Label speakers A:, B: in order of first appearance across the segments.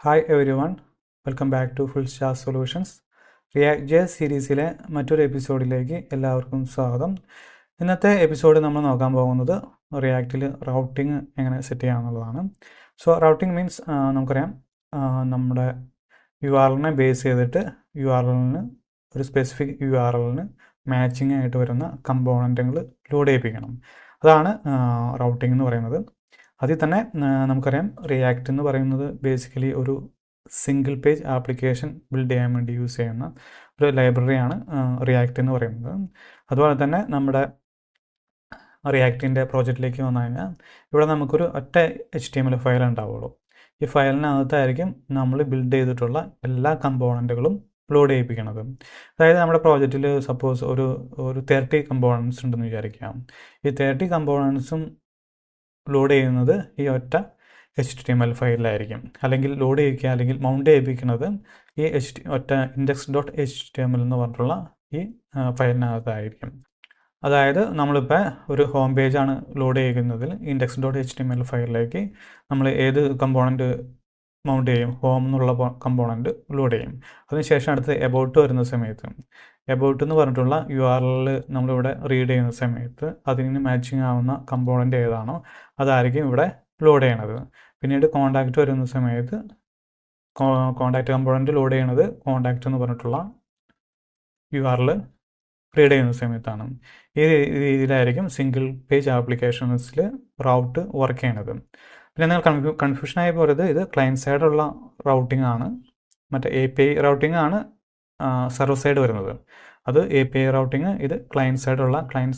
A: Hi everyone, welcome back to Full Star Solutions. React J സീരീസിലെ മറ്റൊരു എപ്പിസോഡിലേക്ക് എല്ലാവർക്കും സ്വാഗതം. ഇന്നത്തെ എപ്പിസോഡ് നമ്മൾ നോക്കാൻ പോകുന്നത് റിയാക്റ്റിൽ റൗട്ടിങ് എങ്ങനെ സെറ്റ് ചെയ്യാമെന്നുള്ളതാണ്. സോ റൗട്ടിങ് മീൻസ് നമുക്കറിയാം, നമ്മുടെ യു ആർ എല്ലിനെ ബേസ് ചെയ്തിട്ട് യു ആർ എല്ലിന് ഒരു സ്പെസിഫിക് യു ആർ എല്ലിന് മാച്ചിങ് ആയിട്ട് വരുന്ന കമ്പോണൻറ്റുകൾ ലോഡ് ചെയ്യിപ്പിക്കണം. അതാണ് റൗട്ടിംഗ് എന്ന് പറയുന്നത്. അതിൽ തന്നെ നമുക്കറിയാം, റിയാക്റ്റ് എന്ന് പറയുന്നത് ബേസിക്കലി ഒരു സിംഗിൾ പേജ് ആപ്ലിക്കേഷൻ ബിൽഡ് ചെയ്യാൻ വേണ്ടി യൂസ് ചെയ്യുന്ന ഒരു ലൈബ്രറിയാണ് റിയാക്റ്റ് എന്ന് പറയുന്നത്. അതുപോലെ തന്നെ നമ്മുടെ റിയാക്റ്റിൻ്റെ പ്രോജക്റ്റിലേക്ക് വന്നു കഴിഞ്ഞാൽ ഇവിടെ നമുക്കൊരു ഒറ്റ HTML ഫയൽ ഉണ്ടാവുള്ളൂ. ഈ ഫയലിനകത്തായിരിക്കും നമ്മൾ ബിൽഡ് ചെയ്തിട്ടുള്ള എല്ലാ കമ്പോണൻറ്റുകളും ലോഡ് ചെയ്യിപ്പിക്കുന്നത്. അതായത് നമ്മുടെ പ്രോജക്റ്റിൽ സപ്പോസ് ഒരു 30 കമ്പോണൻസ് ഉണ്ടെന്ന് വിചാരിക്കാം. ഈ 30 കമ്പോണൻസും ലോഡ് ചെയ്യുന്നത് ഈ ഒറ്റ HTML ഫയലിലായിരിക്കും. അല്ലെങ്കിൽ ലോഡ് ചെയ്യിക്കുക അല്ലെങ്കിൽ മൗണ്ട് ചെയ്യിപ്പിക്കുന്നത് ഈ ഒറ്റ index.html എന്ന് പറഞ്ഞിട്ടുള്ള ഈ ഫയലിനകത്തായിരിക്കും. അതായത് നമ്മളിപ്പോൾ ഒരു ഹോം പേജാണ് ലോഡ് ചെയ്യുന്നതിൽ index.html ഫയലിലേക്ക് നമ്മൾ ഏത് കമ്പോണൻറ്റ് മൗണ്ട് ചെയ്യും? ഹോം എന്നുള്ള കമ്പോണൻറ്റ് ലോഡ് ചെയ്യും. അതിനുശേഷം അടുത്ത് എബൌട്ട് വരുന്ന സമയത്ത് എബൌട്ട് എന്ന് പറഞ്ഞിട്ടുള്ള URL നമ്മളിവിടെ റീഡ് ചെയ്യുന്ന സമയത്ത് അതിന് മാച്ചിങ് ആവുന്ന കമ്പോണൻറ്റ് ഏതാണോ അതായിരിക്കും ഇവിടെ ലോഡ് ചെയ്യണത്. പിന്നീട് കോണ്ടാക്റ്റ് വരുന്ന സമയത്ത് കോണ്ടാക്റ്റ് കമ്പോണൻറ്റ് ലോഡ് ചെയ്യണത് കോണ്ടാക്റ്റ് എന്ന് പറഞ്ഞിട്ടുള്ള URL റീഡ് ചെയ്യുന്ന സമയത്താണ്. ഈ രീതിയിലായിരിക്കും സിംഗിൾ പേജ് ആപ്ലിക്കേഷൻസിൽ റൗട്ട് വർക്ക് ചെയ്യണത്. പിന്നെ നിങ്ങൾ കൺഫ്യൂഷനായി പോയത്, ഇത് ക്ലയൻറ്റ് സൈഡുള്ള റൗട്ടിംഗ് ആണ്. മറ്റേ API റൗട്ടിംഗ് ആണ് സെർവർ സൈഡ് വരുന്നത്. അത് API റൗട്ടിംഗ്, ഇത് ക്ലയൻറ്റ്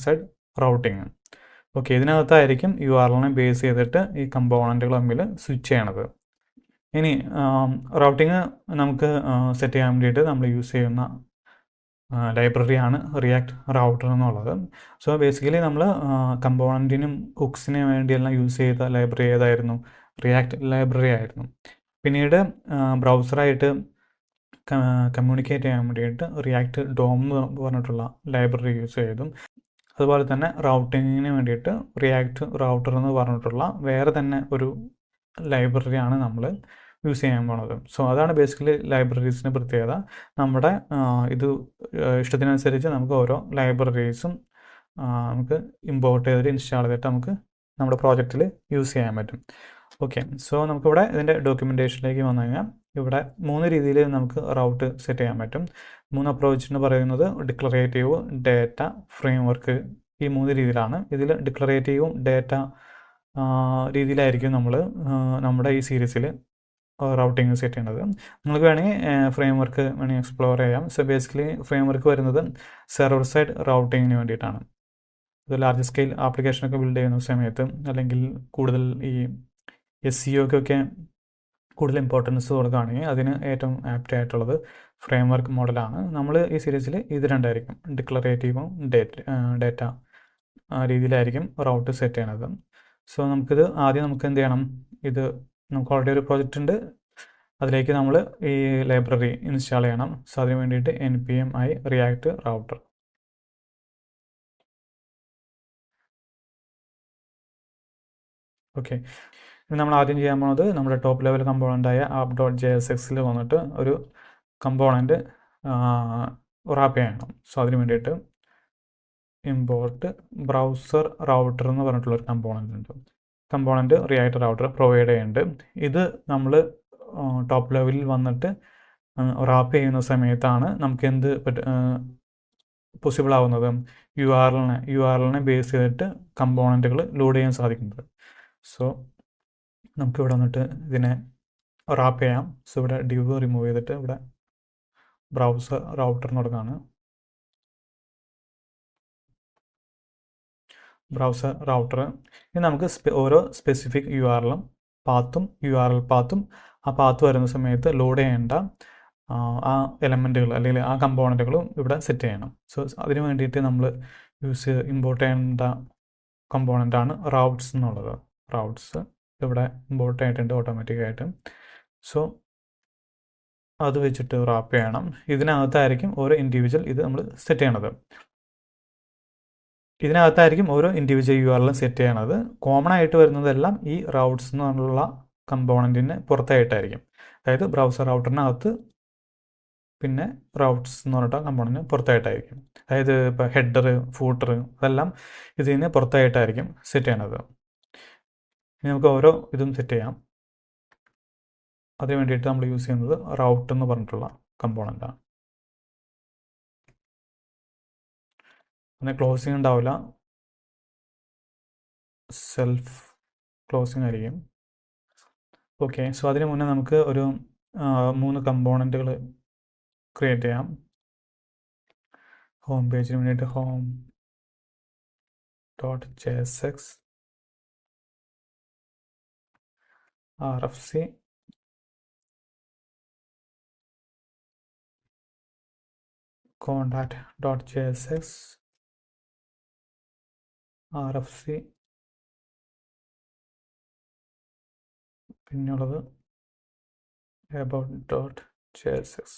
A: സൈഡ് റൗട്ടിംഗ്. ഓക്കെ, ഇതിനകത്തായിരിക്കും URLനെ ബേസ് ചെയ്തിട്ട് ഈ കമ്പോണൻറ്റുകൾ തമ്മിൽ സ്വിച്ച് ചെയ്യണത്. ഇനി റൗട്ടിംഗ് നമുക്ക് സെറ്റ് ചെയ്യാൻ വേണ്ടിയിട്ട് നമ്മൾ യൂസ് ചെയ്യുന്ന ലൈബ്രറിയാണ് റിയാക്ട് റൗട്ടർ എന്നുള്ളത്. സോ ബേസിക്കലി നമ്മൾ കമ്പോണൻറ്റിനും ഹുക്സിന് വേണ്ടിയെല്ലാം യൂസ് ചെയ്ത ലൈബ്രറി ഏതായിരുന്നു? റിയാക്ട് ലൈബ്രറി ആയിരുന്നു. പിന്നീട് ബ്രൗസറായിട്ട് കമ്മ്യൂണിക്കേറ്റ് ചെയ്യാൻ വേണ്ടിയിട്ട് റിയാക്ട് ഡോം എന്ന് പറഞ്ഞിട്ടുള്ള ലൈബ്രറി യൂസ് ചെയ്തു. അതുപോലെ തന്നെ റൗട്ടിങ്ങിന് വേണ്ടിയിട്ട് റിയാക്ട് റൗട്ടർ എന്ന് പറഞ്ഞിട്ടുള്ള വേറെ തന്നെ ഒരു ലൈബ്രറിയാണ് നമ്മൾ യൂസ് ചെയ്യാൻ പോണത്. സോ അതാണ് ബേസിക്കലി ലൈബ്രറീസിൻ്റെ പ്രത്യേകത. നമ്മുടെ ഇത് ഇഷ്ടത്തിനനുസരിച്ച് നമുക്ക് ഓരോ ലൈബ്രറീസും നമുക്ക് ഇമ്പോർട്ട് ചെയ്തിട്ട് ഇൻസ്റ്റാൾ ചെയ്തിട്ട് നമുക്ക് നമ്മുടെ പ്രോജക്റ്റിൽ യൂസ് ചെയ്യാൻ പറ്റും. ഓക്കെ, സോ നമുക്കിവിടെ ഇതിൻ്റെ ഡോക്യുമെൻറ്റേഷനിലേക്ക് വന്നു കഴിഞ്ഞാൽ ഇവിടെ 3 രീതിയിൽ നമുക്ക് റൗട്ട് സെറ്റ് ചെയ്യാൻ പറ്റും. 3 അപ്രോച്ച് എന്ന് പറയുന്നത് ഡിക്ലറേറ്റീവ്, ഡേറ്റ, ഫ്രെയിംവർക്ക്. ഈ 3 രീതിയിലാണ്. ഇതിൽ ഡിക്ലറേറ്റീവും ഡേറ്റ രീതിയിലായിരിക്കും നമ്മൾ നമ്മുടെ ഈ സീരീസിൽ റൗട്ടിങ് സെറ്റ് ചെയ്യേണ്ടത്. നിങ്ങൾക്ക് വേണമെങ്കിൽ ഫ്രെയിംവർക്ക് വേണമെങ്കിൽ എക്സ്പ്ലോർ ചെയ്യാം. സോ ബേസിക്കലി ഫ്രെയിംവർക്ക് വരുന്നത് സെർവർ സൈഡ് റൗട്ടിങ്ങിന് വേണ്ടിയിട്ടാണ്. ഇത് ലാർജ് സ്കെയിൽ ആപ്ലിക്കേഷനൊക്കെ ബിൽഡ് ചെയ്യുന്ന സമയത്ത് അല്ലെങ്കിൽ കൂടുതൽ ഈ SEOക്കൊക്കെ കൂടുതൽ ഇമ്പോർട്ടൻസ് കൊടുക്കുകയാണെങ്കിൽ അതിന് ഏറ്റവും ആപ്റ്റ് ആയിട്ടുള്ളത് ഫ്രെയിംവർക്ക് മോഡലാണ്. നമ്മൾ ഈ സീരീസിൽ ഇത് രണ്ടായിരിക്കും, ഡിക്ലറേറ്റീവും ഡേറ്റ രീതിയിലായിരിക്കും റൗട്ട് സെറ്റ് ചെയ്യണത്. സോ നമുക്കിത് ആദ്യം നമുക്ക് എന്ത് ചെയ്യണം? ഇത് നമുക്ക് ഓൾറെഡി ഒരു പ്രോജക്റ്റ് ഉണ്ട്, അതിലേക്ക് നമ്മൾ ഈ ലൈബ്രറി ഇൻസ്റ്റാൾ ചെയ്യണം. സോ അതിന് വേണ്ടിയിട്ട് npm i react router. Okay, നമ്മൾ ആദ്യം ചെയ്യാൻ പോകുന്നത് നമ്മുടെ ടോപ്പ് ലെവൽ കമ്പോണൻ്റായ app.jsxൽ വന്നിട്ട് ഒരു കമ്പോണൻറ്റ് റാപ്പ് ചെയ്യണം. സോ അതിന് വേണ്ടിയിട്ട് ഇമ്പോർട്ട് ബ്രൗസർ റൗട്ടർ എന്ന് പറഞ്ഞിട്ടുള്ളൊരു കമ്പോണൻ്റ് ഉണ്ട്. കമ്പോണൻറ്റ് റിയാക്ട് റൗട്ടർ പ്രൊവൈഡ് ചെയ്യുന്നുണ്ട്. ഇത് നമ്മൾ ടോപ്പ് ലെവലിൽ വന്നിട്ട് റാപ്പ് ചെയ്യുന്ന സമയത്താണ് നമുക്ക് എന്ത് പോസിബിൾ ആവുന്നത്? URLനെ ബേസ് ചെയ്തിട്ട് കമ്പോണൻറ്റുകൾ ലോഡ് ചെയ്യാൻ സാധിക്കുന്നത്. സോ നമുക്കിവിടെ വന്നിട്ട് ഇതിനെ റാപ്പ് ചെയ്യാം. സോ ഇവിടെ div റിമൂവ് ചെയ്തിട്ട് ഇവിടെ ബ്രൗസർ റൗട്ടറിന് കൊടുക്കുകയാണ്. Browser router. ഇനി നമുക്ക് ഓരോ സ്പെസിഫിക് URL പാത്തും ആ പാത്ത് വരുന്ന സമയത്ത് ലോഡ് ചെയ്യേണ്ട ആ എലമെൻറ്റുകൾ അല്ലെങ്കിൽ ആ കമ്പോണൻറ്റുകളും ഇവിടെ സെറ്റ് ചെയ്യണം. സോ അതിന് വേണ്ടിയിട്ട് നമ്മൾ ഇമ്പോർട്ട് ചെയ്യേണ്ട കമ്പോണൻ്റാണ് റൗട്ട്സ് എന്നുള്ളത്. റൗട്ട്സ് ഇവിടെ ഇമ്പോർട്ട് ആയിട്ടുണ്ട് ഓട്ടോമാറ്റിക്കായിട്ട്. സോ അത് വെച്ചിട്ട് റാപ്പ് ചെയ്യണം. ഇതിനകത്തായിരിക്കും ഓരോ ഇൻഡിവിജ്വൽ ഇത് നമ്മൾ സെറ്റ് ചെയ്യണത്. ഇതിനകത്തായിരിക്കും ഓരോ ഇൻഡിവിജ്വൽ URL സെറ്റ് ചെയ്യണത്. കോമൺ ആയിട്ട് വരുന്നതെല്ലാം ഈ റൗട്ട്സ് എന്നുള്ള കമ്പോണൻറ്റിന് പുറത്തായിട്ടായിരിക്കും. അതായത് ബ്രൗസർ റൗട്ടറിനകത്ത് പിന്നെ റൗട്ട്സ് എന്ന് പറഞ്ഞിട്ട് കമ്പോണൻറ്റ് പുറത്തായിട്ടായിരിക്കും. അതായത് ഇപ്പോൾ ഹെഡർ, ഫൂട്ടർ അതെല്ലാം ഇതിന് പുറത്തായിട്ടായിരിക്കും സെറ്റ് ചെയ്യണത്. ഇനി നമുക്ക് ഓരോ ഇതും സെറ്റ് ചെയ്യാം. അതിന് വേണ്ടിയിട്ട് നമ്മൾ യൂസ് ചെയ്യുന്നത് റൗട്ട് എന്ന് പറഞ്ഞിട്ടുള്ള കമ്പോണൻ്റാണ്. അതിന് ക്ലോസിങ് ഉണ്ടാവില്ല, സെൽഫ് ക്ലോസിങ് ആയിരിക്കും. ഓക്കെ, സോ അതിന് മുന്നേ നമുക്ക് ഒരു 3 കമ്പോണൻറ്റുകൾ ക്രിയേറ്റ് ചെയ്യാം. ഹോം പേജിന് വേണ്ടിയിട്ട് home.jsx rfc contact.jsx rfc പിന്നുള്ളത് about.jsx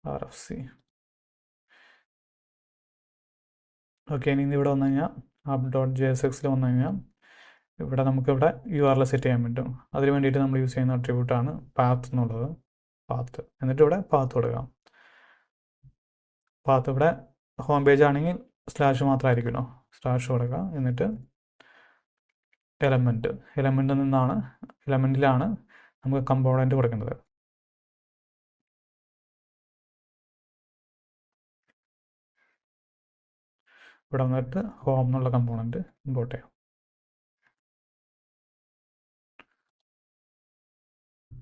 A: rfc. ഓക്കെ, ഇനി ഇവിടെ വന്നു കഴിഞ്ഞാൽ app.jsx വന്നു കഴിഞ്ഞാൽ ഇവിടെ നമുക്കിവിടെ URL സെറ്റ് ചെയ്യാൻ പറ്റും. അതിന് വേണ്ടിയിട്ട് നമ്മൾ യൂസ് ചെയ്യുന്ന അട്രിബ്യൂട്ടാണ് പാത്ത് എന്നുള്ളത്. പാത്ത്, എന്നിട്ട് ഇവിടെ പാത്ത് കൊടുക്കാം. പാത്ത് ഇവിടെ ഹോം പേജ് ആണെങ്കിൽ സ്ലാഷ് മാത്രമായിരിക്കുമല്ലോ, സ്ലാഷ് കൊടുക്കുക. എന്നിട്ട് എലമെൻറ്റിലാണ് നമുക്ക് കമ്പോണൻറ്റ് കൊടുക്കേണ്ടത്. ഇവിടെ വന്നിട്ട് ഹോം എന്നുള്ള കമ്പോണൻറ്റ് ഇമ്പോർട്ട് ചെയ്യാം.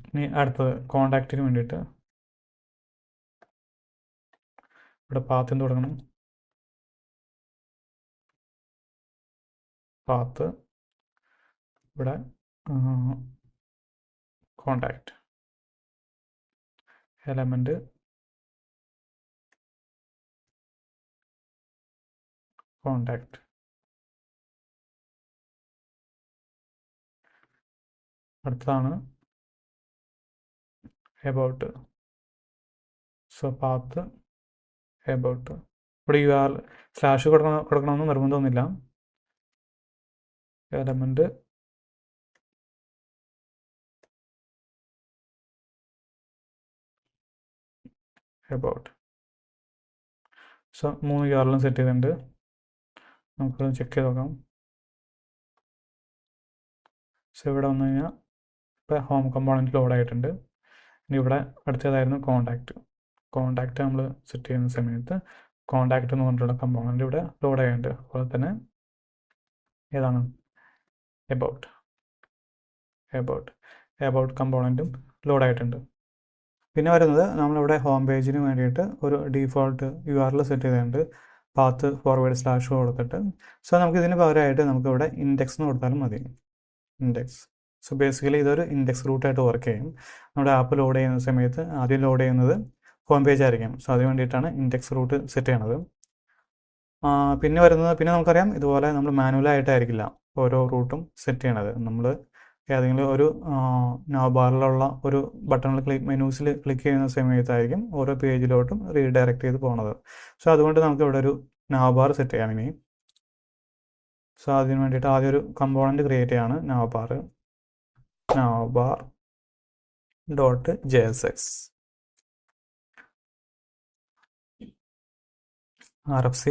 A: ഇനി അടുത്തത് കോണ്ടാക്റ്റിന് വേണ്ടിയിട്ട് ഇവിടെ പാത്ത് തുടങ്ങണം. പാത്ത് ഇവിടെ കോണ്ടാക്റ്റ്, എലമെൻറ്റ് കോണ്ടാക്റ്റ്. അടുത്തതാണ് എബൌട്ട്. So path about. ഇവിടെ സ്ലാഷ് കൊടുക്കണമെന്ന് നിർബന്ധമൊന്നുമില്ല. Element about. So 3 URL set ചെയ്തിട്ടുണ്ട്. നമുക്ക് ചെക്ക് ചെയ്ത് നോക്കാം. സോ ഇവിടെ വന്നു കഴിഞ്ഞാൽ ഇപ്പോൾ ഹോം കമ്പോണൻറ്റ് ലോഡ് ആയിട്ടുണ്ട്. ഇനി ഇവിടെ അടുത്തതായിരുന്നു കോണ്ടാക്റ്റ് നമ്മൾ സെറ്റ് ചെയ്യുന്ന സമയത്ത് കോണ്ടാക്റ്റ് എന്ന് പറഞ്ഞിട്ടുള്ള കമ്പോണൻറ്റ് ഇവിടെ ലോഡ് ആയിട്ടുണ്ട്. അതുപോലെ തന്നെ ഏതാണ് എബൌട്ട് കമ്പോണൻറ്റും ലോഡ് ആയിട്ടുണ്ട്. പിന്നെ വരുന്നത് നമ്മളിവിടെ ഹോം പേജിന് വേണ്ടിയിട്ട് ഒരു ഡീഫോൾട്ട് URL സെറ്റ് ചെയ്തിട്ടുണ്ട്, പാത്ത് // കൊടുത്തിട്ട്. സോ നമുക്ക് ഇതിന് പകരമായിട്ട് നമുക്കിവിടെ ഇൻഡെക്സ് എന്ന് കൊടുത്താലും മതി. ഇൻഡെക്സ്. സോ ബേസിക്കലി ഇതൊരു ഇൻഡെക്സ് റൂട്ടായിട്ട് വർക്ക് ചെയ്യും. നമ്മുടെ ആപ്പ് ലോഡ് ചെയ്യുന്ന സമയത്ത് ആദ്യം ലോഡ് ചെയ്യുന്നത് ഹോം പേജ് ആയിരിക്കും. സോ അതിന് വേണ്ടിയിട്ടാണ് ഇൻഡെക്സ് റൂട്ട് സെറ്റ് ചെയ്യണത്. പിന്നെ നമുക്കറിയാം, ഇതുപോലെ നമ്മൾ മാനുവലായിട്ടായിരിക്കില്ല ഓരോ റൂട്ടും സെറ്റ് ചെയ്യണത്. നമ്മൾ ഏതെങ്കിലും ഒരു നാവ്ബാറിലുള്ള ഒരു ബട്ടണിൽ മെനൂസിൽ ക്ലിക്ക് ചെയ്യുന്ന സമയത്തായിരിക്കും ഓരോ പേജിലോട്ടും റീഡയറക്റ്റ് ചെയ്ത് പോകുന്നത്. സോ അതുകൊണ്ട് നമുക്ക് ഇവിടെ ഒരു നാവ്ബാർ സെറ്റ് ചെയ്യാം ഇനി. സോ അതിന് വേണ്ടിയിട്ട് ആദ്യം ഒരു കമ്പോണൻറ്റ് ക്രിയേറ്റ് ചെയ്യാണ്, navbar.jsx rfc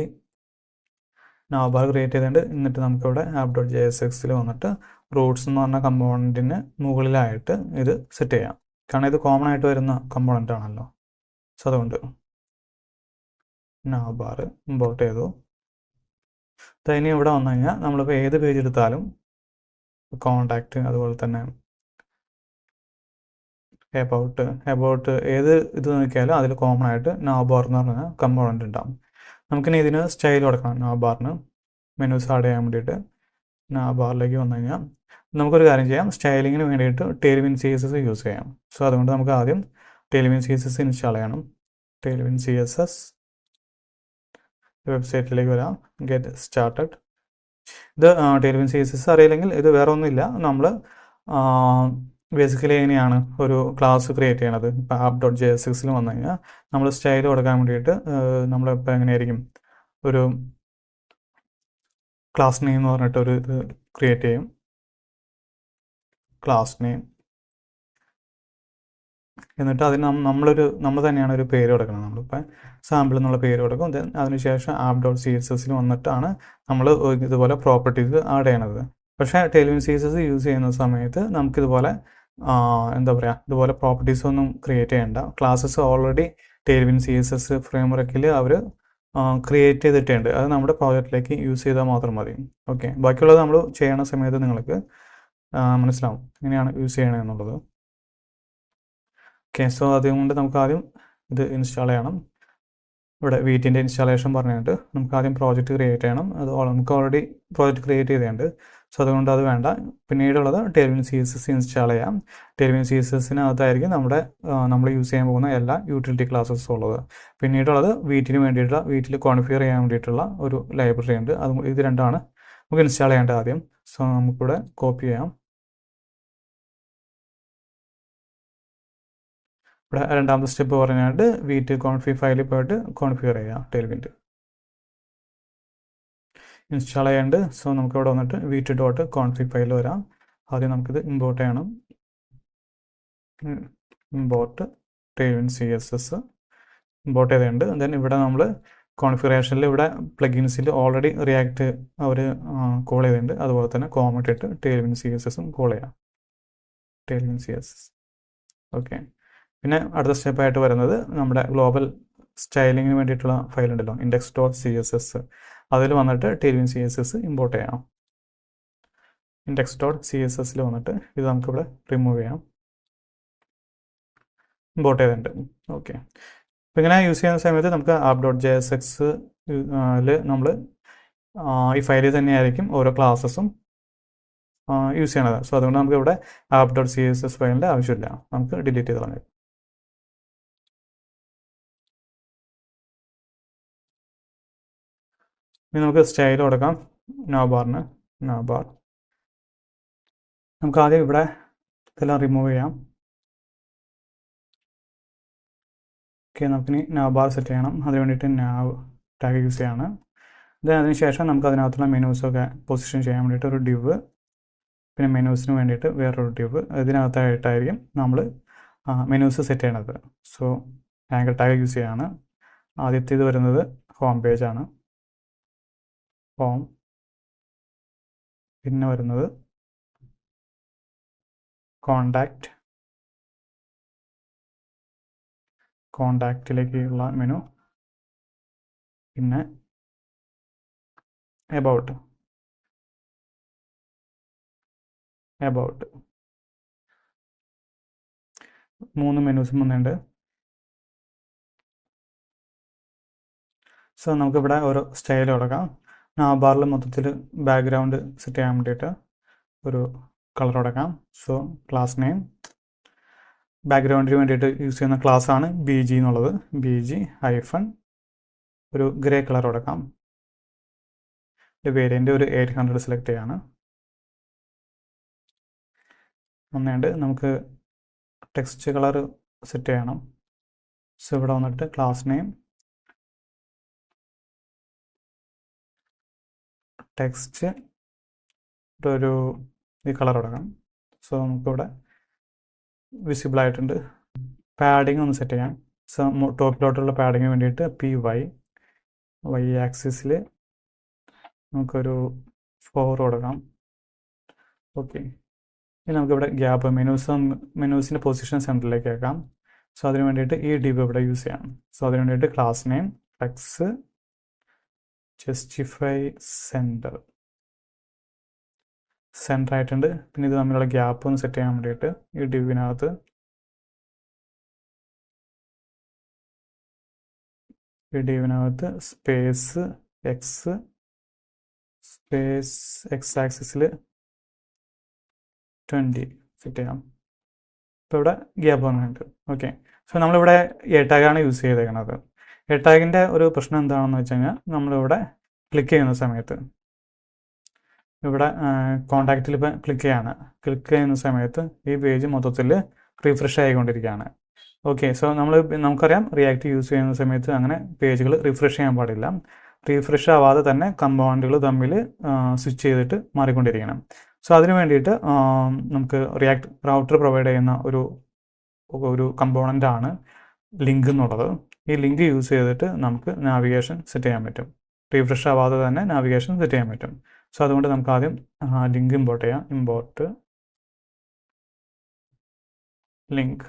A: navbar ക്രിയേറ്റ് ചെയ്തിട്ടുണ്ട്. എന്നിട്ട് നമുക്കിവിടെ app.jsx വന്നിട്ട് റൂട്ട്സ് എന്ന് പറഞ്ഞ കമ്പോണൻറ്റിന് മുകളിലായിട്ട് ഇത് സെറ്റ് ചെയ്യാം. കാരണം ഇത് കോമൺ ആയിട്ട് വരുന്ന കമ്പോണൻ്റ് ആണല്ലോ. സോ അതുകൊണ്ട് navbar ഇമ്പോർട്ട് ചെയ്തു. ഇനി ഇവിടെ വന്നു കഴിഞ്ഞാൽ നമ്മളിപ്പോൾ ഏത് പേജ് എടുത്താലും കോണ്ടാക്റ്റ്, അതുപോലെ തന്നെ എബൌട്ട് ഏത് ഇത് നോക്കിയാലും അതിൽ കോമൺ ആയിട്ട് navbar എന്ന് പറഞ്ഞ കമ്പോണൻറ്റ് ഉണ്ടാകും. നമുക്കിനി ഇതിന് സ്റ്റൈൽ കൊടുക്കണം. navbarന് മെനൂസ് ആഡ് ചെയ്യാൻ വേണ്ടിയിട്ട് navbarലേക്ക് വന്നു കഴിഞ്ഞാൽ നമുക്കൊരു കാര്യം ചെയ്യാം, സ്റ്റൈലിങ്ങിന് വേണ്ടിയിട്ട് Tailwind CSS യൂസ് ചെയ്യാം. സോ അതുകൊണ്ട് നമുക്ക് ആദ്യം Tailwind CSS ഇൻസ്റ്റാൾ ചെയ്യണം. Tailwind CSS വെബ്സൈറ്റിലേക്ക് വരാം, ഗെറ്റ് സ്റ്റാർട്ടഡ്. ഇത് Tailwind CSS അറിയില്ലെങ്കിൽ ഇത് വേറെ ഒന്നുമില്ല, നമ്മൾ ബേസിക്കലി എങ്ങനെയാണ് ഒരു ക്ലാസ് ക്രിയേറ്റ് ചെയ്യണത്. ഇപ്പോൾ app.jsx വന്നു കഴിഞ്ഞാൽ നമ്മൾ സ്റ്റൈൽ കൊടുക്കാൻ വേണ്ടിയിട്ട് നമ്മളിപ്പോൾ എങ്ങനെയായിരിക്കും ഒരു ക്ലാസ് നെയിം എന്ന് പറഞ്ഞിട്ട് ഒരു ഇത് ക്രിയേറ്റ് ചെയ്യും. ക്ലാസ് നെയിം, എന്നിട്ട് അതിന് നമ്മൾ തന്നെയാണ് ഒരു പേര് കൊടുക്കണം. നമ്മളിപ്പോൾ സാമ്പിൾ എന്നുള്ള പേര് കൊടുക്കും. ദെൻ അതിനുശേഷം app.css വന്നിട്ടാണ് നമ്മൾ ഇതുപോലെ പ്രോപ്പർട്ടീസ് ആഡ് ചെയ്യണത്. പക്ഷേ ടെയിൽവിൻ CSS യൂസ് ചെയ്യുന്ന സമയത്ത് നമുക്കിതുപോലെ എന്താ പറയുക, ഇതുപോലെ പ്രോപ്പർട്ടീസ് ഒന്നും ക്രിയേറ്റ് ചെയ്യേണ്ട. ക്ലാസ്സസ് ഓൾറെഡി ടെയിൽവിൻ CSS ഫ്രെയിംവർക്കിൽ അവർ ക്രിയേറ്റ് ചെയ്തിട്ടുണ്ട്. അത് നമ്മുടെ പ്രോജക്റ്റിലേക്ക് യൂസ് ചെയ്താൽ മാത്രം മതി. ഓക്കെ, ബാക്കിയുള്ളത് നമ്മൾ ചെയ്യണ സമയത്ത് നിങ്ങൾക്ക് മനസ്സിലാവും എങ്ങനെയാണ് യൂസ് ചെയ്യണമെന്നുള്ളത്. ഓക്കെ, സോ അതുകൊണ്ട് നമുക്ക് ആദ്യം ഇത് ഇൻസ്റ്റാൾ ചെയ്യണം. ഇവിടെ വീറ്റിൻ്റെ ഇൻസ്റ്റാളേഷൻ പറഞ്ഞിട്ട് നമുക്ക് ആദ്യം പ്രോജക്റ്റ് ക്രിയേറ്റ് ചെയ്യണം. അത് നമുക്ക് ഓൾറെഡി പ്രോജക്റ്റ് ക്രിയേറ്റ് ചെയ്തിട്ടുണ്ട്. സോ അതുകൊണ്ട് അത് വേണ്ട. പിന്നീടുള്ളത് ടെയിൽവിൻ CSS ഇൻസ്റ്റാൾ ചെയ്യാം. ടെയിൽവിൻ CSSനകത്തായിരിക്കും നമ്മൾ യൂസ് ചെയ്യാൻ പോകുന്ന എല്ലാ യൂട്ടിലിറ്റി ക്ലാസ്സസും ഉള്ളത്. പിന്നീടുള്ളത് വീട്ടിൽ കോൺഫിഗർ ചെയ്യാൻ വേണ്ടിയിട്ടുള്ള ഒരു ലൈബ്രറി ഉണ്ട്. ഇത് രണ്ടാണ് നമുക്ക് ഇൻസ്റ്റാൾ ചെയ്യേണ്ടത് ആദ്യം. സോ നമുക്കിവിടെ കോപ്പി ചെയ്യാം. ഇവിടെ രണ്ടാമത്തെ സ്റ്റെപ്പ് പറഞ്ഞായിട്ട് വീറ്റ് കോൺഫിഗ് ഫയലിൽ പോയിട്ട് കോൺഫിഗർ ചെയ്യാം ടെയിൽവിൻ്റെ ഇൻസ്റ്റാൾ ചെയ്യാണ്ട്. സോ നമുക്കിവിടെ വന്നിട്ട് വീറ്റ്.config ഫയൽ വരാം. ആദ്യം നമുക്കിത് ഇമ്പോർട്ട് ചെയ്യണം. ഇമ്പോർട്ട് ടെയിൽവിൻ CSS ഇമ്പോർട്ട് ചെയ്തിട്ടുണ്ട്. ദെൻ ഇവിടെ നമ്മൾ കോൺഫിഗറേഷനിൽ ഇവിടെ പ്ലഗിൻസിൽ ഓൾറെഡി റിയാക്ട് അവർ കോൾ ചെയ്തിട്ടുണ്ട്. അതുപോലെ തന്നെ കോമറ്റ് ഇട്ട് ടെയിൽവിൻ CSSും കോൾ ചെയ്യാം. ടെയിൽവിൻ CSS. ഓക്കെ, പിന്നെ അടുത്ത സ്റ്റെപ്പായിട്ട് വരുന്നത് നമ്മുടെ ഗ്ലോബൽ സ്റ്റൈലിങ്ങിന് വേണ്ടിയിട്ടുള്ള ഫയൽ ഉണ്ടല്ലോ, index.css. അതിൽ വന്നിട്ട് ടെയിൽവിൻ CSS ഇമ്പോർട്ട് ചെയ്യാം. index.cssൽ വന്നിട്ട് ഇത് നമുക്കിവിടെ റിമൂവ് ചെയ്യാം. ഇമ്പോർട്ട് ചെയ്തിട്ടുണ്ട്. ഓക്കെ, അപ്പോൾ ഇങ്ങനെ യൂസ് ചെയ്യുന്ന സമയത്ത് നമുക്ക് app.jsx നമ്മൾ ഈ ഫയലിൽ തന്നെയായിരിക്കും ഓരോ ക്ലാസ്സസും യൂസ് ചെയ്യണത്. സോ അതുകൊണ്ട് നമുക്ക് ഇവിടെ app.css ഫയലിൻ്റെ ആവശ്യമില്ല, നമുക്ക് ഡിലീറ്റ് ചെയ്ത് കളയാം. ഇനി നമുക്ക് സ്റ്റൈൽ കൊടുക്കാം. നാബാറിന് നാബാർ. നമുക്ക് ആദ്യം ഇവിടെ ഇതെല്ലാം റിമൂവ് ചെയ്യാം. ഓക്കെ, നമുക്കിനി നാബാർ സെറ്റ് ചെയ്യണം. അതിന് വേണ്ടിയിട്ട് nav ടാഗ് യൂസ് ചെയ്യാണ്. അതിനുശേഷം നമുക്ക് അതിനകത്തുള്ള മെനൂസൊക്കെ പൊസിഷൻ ചെയ്യാൻ വേണ്ടിയിട്ട് ഒരു div, പിന്നെ മെനൂസിന് വേണ്ടിയിട്ട് വേറൊരു div. ഇതിനകത്തായിട്ടായിരിക്കും നമ്മൾ മെനൂസ് സെറ്റ് ചെയ്യണത്. സോ ആംഗിൾ ടാഗ് യൂസ് ചെയ്യാണ്. ആദ്യത്തേത് വരുന്നത് ഹോം പേജാണ്, ഹോം. പിന്നെ വരുന്നത് കോണ്ടാക്റ്റിലേക്കുള്ള മെനു, പിന്നെ എബൌട്ട്. 3 മെനൂസും വന്നിട്ടുണ്ട്. സോ നമുക്കിവിടെ ഓരോ സ്റ്റൈൽ കൊടുക്കാം. നാബാറിൽ മൊത്തത്തിൽ ബാക്ക്ഗ്രൗണ്ട് സെറ്റ് ചെയ്യാൻ വേണ്ടിയിട്ട് ഒരു കളർ കൊടുക്കാം. സോ ക്ലാസ് നെയിം, ബാക്ക്ഗ്രൗണ്ടിന് വേണ്ടിയിട്ട് യൂസ് ചെയ്യുന്ന ക്ലാസ്സാണ് BG എന്നുള്ളത്. BG ഹൈഫൺ ഒരു ഗ്രേ കളർ കൊടുക്കാം. വേരിയൻ്റ് ഒരു 800 സെലക്ട് ചെയ്യാണ്. ഒന്നുണ്ട് നമുക്ക് ടെക്സ്റ്റ് കളർ സെറ്റ് ചെയ്യണം. സോ ഇവിടെ വന്നിട്ട് ക്ലാസ് നെയിം ടെക്സ്റ്റ് ഒരു ഈ കളർ കൊടുക്കണം. സോ നമുക്കിവിടെ വിസിബിൾ ആയിട്ടുണ്ട്. പാഡിങ് ഒന്ന് സെറ്റ് ചെയ്യാം. സോ ടോപ്പിലോട്ടുള്ള പാഡിങ്ങിന് വേണ്ടിയിട്ട് y ആക്സിസിൽ നമുക്കൊരു 4 കൊടുക്കാം. ഓക്കെ, ഇനി നമുക്കിവിടെ ഗ്യാപ്പ് മെനൂസിൻ്റെ പൊസിഷൻ സെൻറ്ററിലേക്ക് ആക്കാം. സോ അതിന് വേണ്ടിയിട്ട് ഈ div ഇവിടെ യൂസ് ചെയ്യാം. സോ അതിന് വേണ്ടിയിട്ട് class name flex justify centre ആയിട്ടുണ്ട്. പിന്നെ ഇത് തമ്മിലുള്ള ഗ്യാപ്പ് ഒന്ന് സെറ്റ് ചെയ്യാൻ വേണ്ടിയിട്ട് ഈ ഡിവിനകത്ത് സ്പേസ് എക്സ് ആക്സിസിൽ 20 സെറ്റ് ചെയ്യാം. ഇപ്പോൾ ഇവിടെ ഗ്യാപ്പ് വന്നിട്ടുണ്ട്. ഓക്കെ, സോ നമ്മളിവിടെ എ ടാഗാണ് യൂസ് ചെയ്തേക്കുന്നത്. എ ടാഗിൻ്റെ ഒരു പ്രശ്നം എന്താണെന്ന് വെച്ച് കഴിഞ്ഞാൽ നമ്മളിവിടെ ക്ലിക്ക് ചെയ്യുന്ന സമയത്ത് ഇവിടെ കോണ്ടാക്റ്റിൽ ഇപ്പം ക്ലിക്ക് ചെയ്യുന്ന സമയത്ത് ഈ പേജ് മൊത്തത്തിൽ റിഫ്രഷ് ആയിക്കൊണ്ടിരിക്കുകയാണ്. ഓക്കെ, സോ നമുക്കറിയാം റിയാക്ട് യൂസ് ചെയ്യുന്ന സമയത്ത് അങ്ങനെ പേജുകൾ റിഫ്രഷ് ചെയ്യാൻ പാടില്ല. റിഫ്രഷ് ആവാതെ തന്നെ കമ്പൗണ്ടുകൾ തമ്മിൽ സ്വിച്ച് ചെയ്തിട്ട് മാറിക്കൊണ്ടിരിക്കണം. സോ അതിന് വേണ്ടിയിട്ട് നമുക്ക് റിയാക്ട് റൗട്ടർ പ്രൊവൈഡ് ചെയ്യുന്ന ഒരു കമ്പോണൻ്റ് ആണ് ലിങ്ക് എന്നുള്ളത്. ഈ ലിങ്ക് യൂസ് ചെയ്തിട്ട് നമുക്ക് നാവിഗേഷൻ സെറ്റ് ചെയ്യാൻ പറ്റും. റീഫ്രഷ് ആവാതെ തന്നെ നാവിഗേഷൻ സെറ്റ് ചെയ്യാൻ പറ്റും. സോ അതുകൊണ്ട് നമുക്ക് ആദ്യം ലിങ്ക് ഇമ്പോർട്ട് ചെയ്യാം. Import link.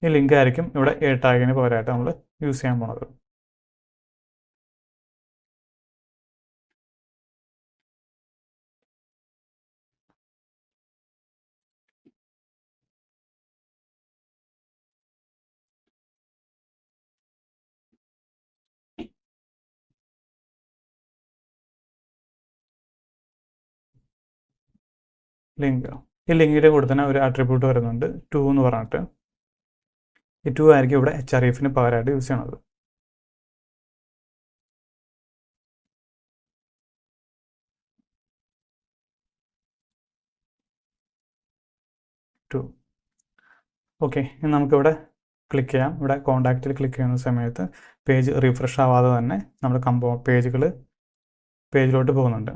A: ഈ ലിങ്ക് ആയിരിക്കും ഇവിടെ എ ടാഗിന് പകരമായിട്ട് നമ്മൾ യൂസ് ചെയ്യാൻ പോണത്. ലിങ്ക്. ഈ ലിങ്കിൻ്റെ കൂടെ തന്നെ ഒരു ആട്രിബ്യൂട്ട് വരുന്നുണ്ട്, ടു എന്ന് പറഞ്ഞിട്ട്. ഈ ടു ആയിരിക്കും ഇവിടെ hrefന് പകരമായിട്ട് യൂസ് ചെയ്യണത്. ടു. ഓക്കെ, ഇനി നമുക്കിവിടെ ക്ലിക്ക് ചെയ്യാം. ഇവിടെ കോണ്ടാക്റ്റിൽ ക്ലിക്ക് ചെയ്യുന്ന സമയത്ത് പേജ് റീഫ്രഷ് ആവാതെ തന്നെ നമ്മുടെ പേജിലോട്ട് പോകുന്നുണ്ട്.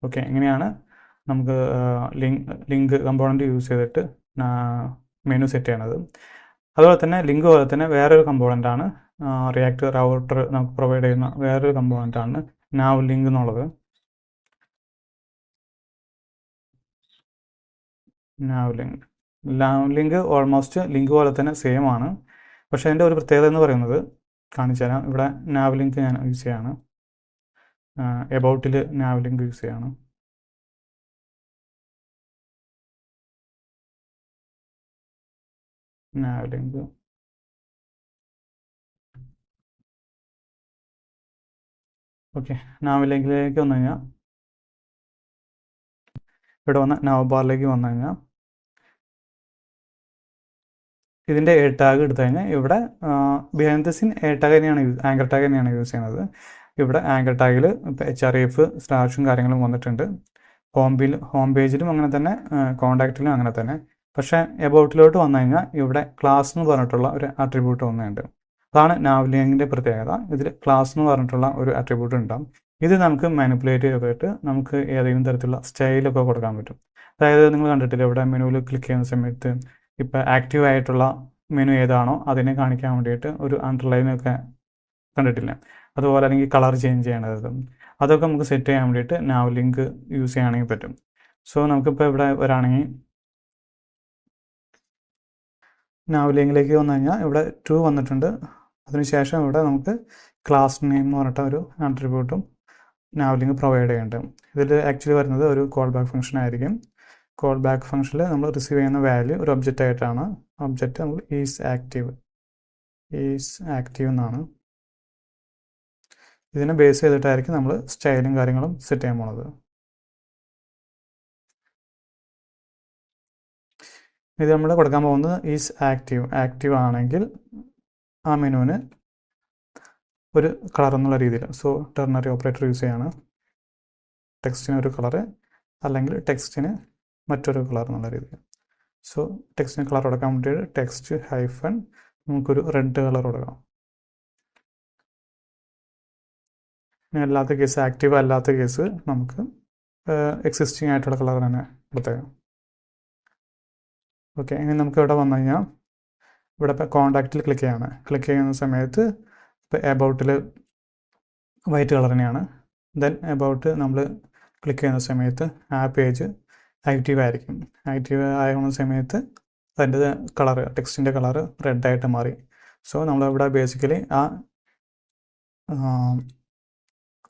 A: ഓക്കെ, ഇങ്ങനെയാണ് നമുക്ക് ലിങ്ക് കമ്പോണൻറ്റ് യൂസ് ചെയ്തിട്ട് മെനു സെറ്റ് ചെയ്യണത്. അതുപോലെ തന്നെ ലിങ്ക് പോലെ തന്നെ വേറൊരു കമ്പോണൻ്റാണ് റിയാക്ട് റൗട്ടർ നമുക്ക് പ്രൊവൈഡ് ചെയ്യുന്ന വേറൊരു കമ്പോണൻ്റാണ് നാവ് ലിങ്ക് എന്നുള്ളത്. നാവ് ലിങ്ക് ഓൾമോസ്റ്റ് ലിങ്ക് പോലെ തന്നെ സെയിം ആണ്. പക്ഷേ അതിൻ്റെ ഒരു പ്രത്യേകത എന്ന് പറയുന്നത് കാണിച്ചു തരാം. ഇവിടെ നാവ് ലിങ്ക് ഞാൻ യൂസ് ചെയ്യാണ്. എബൌട്ടിൽ നാവ് ലിങ്ക് യൂസ് ചെയ്യാണ്. നാവ് ലിങ്ക്. ഓക്കെ, നാവ് ലിങ്കിലേക്ക് വന്നു കഴിഞ്ഞാൽ ഇവിടെ വന്ന നാവ് ബാറിലേക്ക് വന്നു കഴിഞ്ഞാൽ ഇതിൻ്റെ എ ടാഗ് എടുത്തു കഴിഞ്ഞാൽ ഇവിടെ behind the seen a tag തന്നെയാണ് ആങ്കർ ടാഗ് തന്നെയാണ് യൂസ് ചെയ്യുന്നത്. ഇവിടെ ആങ്കർ ടാഗിൽ ഇപ്പോൾ href സ്ലാഷും കാര്യങ്ങളും വന്നിട്ടുണ്ട്. ഹോം പേജിലും അങ്ങനെ തന്നെ, കോണ്ടാക്റ്റിലും അങ്ങനെ തന്നെ. പക്ഷേ എബൌട്ടിലോട്ട് വന്നു കഴിഞ്ഞാൽ ഇവിടെ ക്ലാസ് എന്ന് പറഞ്ഞിട്ടുള്ള ഒരു ആട്രിബ്യൂട്ട് വന്നിട്ടുണ്ട്. അതാണ് നാവ് ലിങ്കിൻ്റെ പ്രത്യേകത. ഇതിൽ ക്ലാസ് എന്ന് പറഞ്ഞിട്ടുള്ള ഒരു ആട്രിബ്യൂട്ട് ഉണ്ടാകും. ഇത് നമുക്ക് മാനിപ്പുലേറ്റ് ചെയ്തിട്ട് നമുക്ക് ഏതെങ്കിലും തരത്തിലുള്ള സ്റ്റൈലൊക്കെ കൊടുക്കാൻ പറ്റും. അതായത് നിങ്ങൾ കണ്ടിട്ടില്ല, ഇവിടെ മെനുവിൽ ക്ലിക്ക് ചെയ്യുന്ന സമയത്ത് ഇപ്പോൾ ആക്റ്റീവ് ആയിട്ടുള്ള മെനു ഏതാണോ അതിനെ കാണിക്കാൻ വേണ്ടിയിട്ട് ഒരു അണ്ടർലൈനൊക്കെ കണ്ടിട്ടില്ല. അതുപോലെ അല്ലെങ്കിൽ കളർ ചേഞ്ച് ചെയ്യണത്, അതൊക്കെ നമുക്ക് സെറ്റ് ചെയ്യാൻ വേണ്ടിയിട്ട് നാവ് ലിങ്ക് യൂസ് ചെയ്യുകയാണെങ്കിൽ പറ്റും. സോ നമുക്കിപ്പോൾ ഇവിടെ വരാണെങ്കിൽ നാവ് ലിങ്കിലേക്ക് വന്നു കഴിഞ്ഞാൽ ഇവിടെ 2 വന്നിട്ടുണ്ട്. അതിനുശേഷം ഇവിടെ നമുക്ക് ക്ലാസ് നെയിം എന്ന് പറഞ്ഞിട്ട് ഒരു ആട്രിബ്യൂട്ടും നാവ് ലിങ്ക് പ്രൊവൈഡ് ചെയ്യുന്നുണ്ട്. ഇതിൽ ആക്ച്വലി വരുന്നത് ഒരു കോൾ ബാക്ക് ഫംഗ്ഷൻ ആയിരിക്കും. കോൾ ബാക്ക് ഫംഗ്ഷനിൽ നമ്മൾ റിസീവ് ചെയ്യുന്ന വാല്യൂ ഒരു ഒബ്ജക്റ്റ് ആയിട്ടാണ്. ഒബ്ജക്റ്റ് നമ്മൾ ഈസ് ആക്റ്റീവ് എന്നാണ്. ഇതിനെ ബേസ് ചെയ്തിട്ടായിരിക്കും നമ്മൾ സ്റ്റൈലും കാര്യങ്ങളും സെറ്റ് ചെയ്യാൻ പോണത്. ഇത് നമ്മൾ കൊടുക്കാൻ പോകുന്നത് ഈസ് ആക്റ്റീവ് ആണെങ്കിൽ ആ മെനുവിന് ഒരു കളർ എന്നുള്ള രീതിയിൽ, സോ ടെർണറി ഓപ്പറേറ്റർ യൂസ് ചെയ്യാണ്. ടെക്സ്റ്റിന് ഒരു കളറ് അല്ലെങ്കിൽ ടെക്സ്റ്റിന് മറ്റൊരു കളർ എന്നുള്ള രീതിയിൽ. സോ ടെക്സ്റ്റിന് കളർ കൊടുക്കാൻ വേണ്ടിയിട്ട് ടെക്സ്റ്റ് ഹൈഫൺ നമുക്കൊരു റെഡ് കളർ കൊടുക്കാം. അല്ലാത്ത കേസ്, ആക്റ്റീവ് അല്ലാത്ത കേസ് നമുക്ക് എക്സിസ്റ്റിംഗ് ആയിട്ടുള്ള കളർ തന്നെ കൊടുത്തേക്കാം. ഓക്കെ, ഇനി നമുക്ക് ഇവിടെ വന്നു കഴിഞ്ഞാൽ ഇവിടെ ഇപ്പോൾ കോണ്ടാക്റ്റിൽ ക്ലിക്ക് ചെയ്യുന്ന സമയത്ത് ഇപ്പോൾ എബൌട്ടിൽ വൈറ്റ് കളർ തന്നെയാണ്. ദെൻ എബൌട്ട് നമ്മൾ ക്ലിക്ക് ചെയ്യുന്ന സമയത്ത് ആ പേജ് ആക്റ്റീവ് ആയിരിക്കും. ആക്റ്റീവ് ആകുന്ന സമയത്ത് അതിൻ്റെ കളറ്, ടെക്സ്റ്റിൻ്റെ കളറ് റെഡായിട്ട് മാറി. സോ നമ്മളിവിടെ ബേസിക്കലി ആ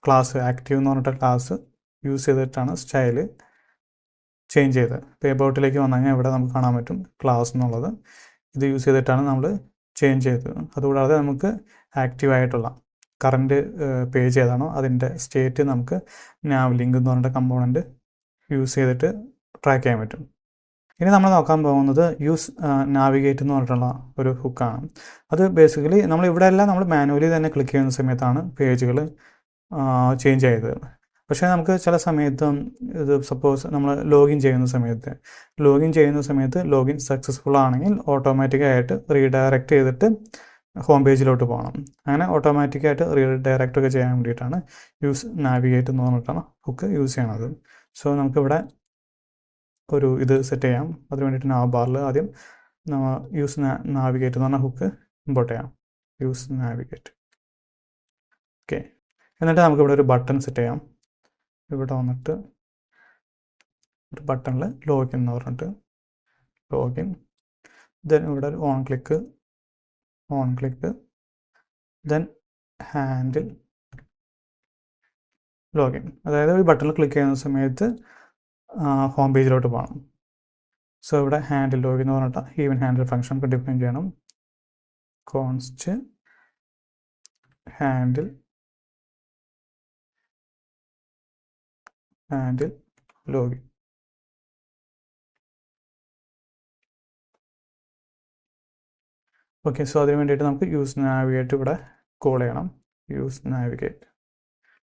A: ക്ലാസ് ആക്റ്റീവ് എന്ന് പറഞ്ഞിട്ട് ക്ലാസ് യൂസ് ചെയ്തിട്ടാണ് സ്റ്റൈല് ചേഞ്ച് ചെയ്തത്. ഇപ്പോൾ എബൌട്ടിലേക്ക് വന്നു കഴിഞ്ഞാൽ ഇവിടെ നമുക്ക് കാണാൻ പറ്റും ക്ലാസ് എന്നുള്ളത്. ഇത് യൂസ് ചെയ്തിട്ടാണ് നമ്മൾ ചേഞ്ച് ചെയ്തത്. അതുകൂടാതെ നമുക്ക് ആക്റ്റീവ് ആയിട്ടുള്ള കറൻറ്റ് പേജ് ഏതാണോ അതിൻ്റെ സ്റ്റേറ്റ് നമുക്ക് നാവ് ലിങ്ക് എന്ന് പറഞ്ഞിട്ട് കമ്പോണൻറ്റ് യൂസ് ചെയ്തിട്ട് ട്രാക്ക് ചെയ്യാൻ പറ്റും. ഇനി നമ്മൾ നോക്കാൻ പോകുന്നത് യൂസ് നാവിഗേറ്റ് എന്ന് പറഞ്ഞിട്ടുള്ള ഒരു ഹുക്കാണ്. അത് ബേസിക്കലി നമ്മൾ ഇവിടെയെല്ലാം നമ്മൾ മാനുവലി തന്നെ ക്ലിക്ക് ചെയ്യുന്ന സമയത്താണ് പേജുകൾ ചേഞ്ച് ചെയ്തത്. പക്ഷേ നമുക്ക് ചില സമയത്ത് ഇത് സപ്പോസ് നമ്മൾ ലോഗിൻ ചെയ്യുന്ന സമയത്ത് ലോഗിൻ സക്സസ്ഫുൾ ആണെങ്കിൽ ഓട്ടോമാറ്റിക്കായിട്ട് റീഡയറക്റ്റ് ചെയ്തിട്ട് ഹോം പേജിലോട്ട് പോകണം. അങ്ങനെ ഓട്ടോമാറ്റിക്കായിട്ട് റീഡയറക്റ്റ് ഒക്കെ ചെയ്യാൻ വേണ്ടിയിട്ടാണ് യൂസ് നാവിഗേറ്റ് എന്ന് പറഞ്ഞിട്ടാണ് ഹുക്ക് യൂസ് ചെയ്യണത്. സോ നമുക്കിവിടെ ഒരു ഇത് സെറ്റ് ചെയ്യാം. അതിന് വേണ്ടിയിട്ട് നാവ് ബാറിൽ ആദ്യം യൂസ് നാവിഗേറ്റ് എന്ന് പറഞ്ഞ ഹുക്ക് ഇമ്പോർട്ട് ചെയ്യാം. Use navigate. ഓക്കെ, എന്നിട്ട് നമുക്കിവിടെ ഒരു ബട്ടൺ സെറ്റ് ചെയ്യാം. ഇവിടെ വന്നിട്ട് ഒരു ബട്ടണിൽ ലോഗിൻ എന്ന് പറഞ്ഞിട്ട് ലോഗിൻ, ദെൻ ഇവിടെ ഒരു on click, then handle login. അതായത് ഈ ബട്ടണിൽ ക്ലിക്ക് ചെയ്യുന്ന സമയത്ത് ഹോം പേജിലോട്ട് പോകണം. സോ ഇവിടെ ഹാൻഡിൽ ലോഗിൻ എന്ന് പറഞ്ഞിട്ട് ഈവൻ ഹാൻഡിൽ ഫംഗ്ഷൻ ഡിഫൈൻ ചെയ്യണം. Const handle login. Okay, so അതിന് വേണ്ടിയിട്ട് നമുക്ക് യൂസ് നാവിഗേറ്റ് ഇവിടെ കോൾ ചെയ്യണം. യൂസ് നാവിഗേറ്റ്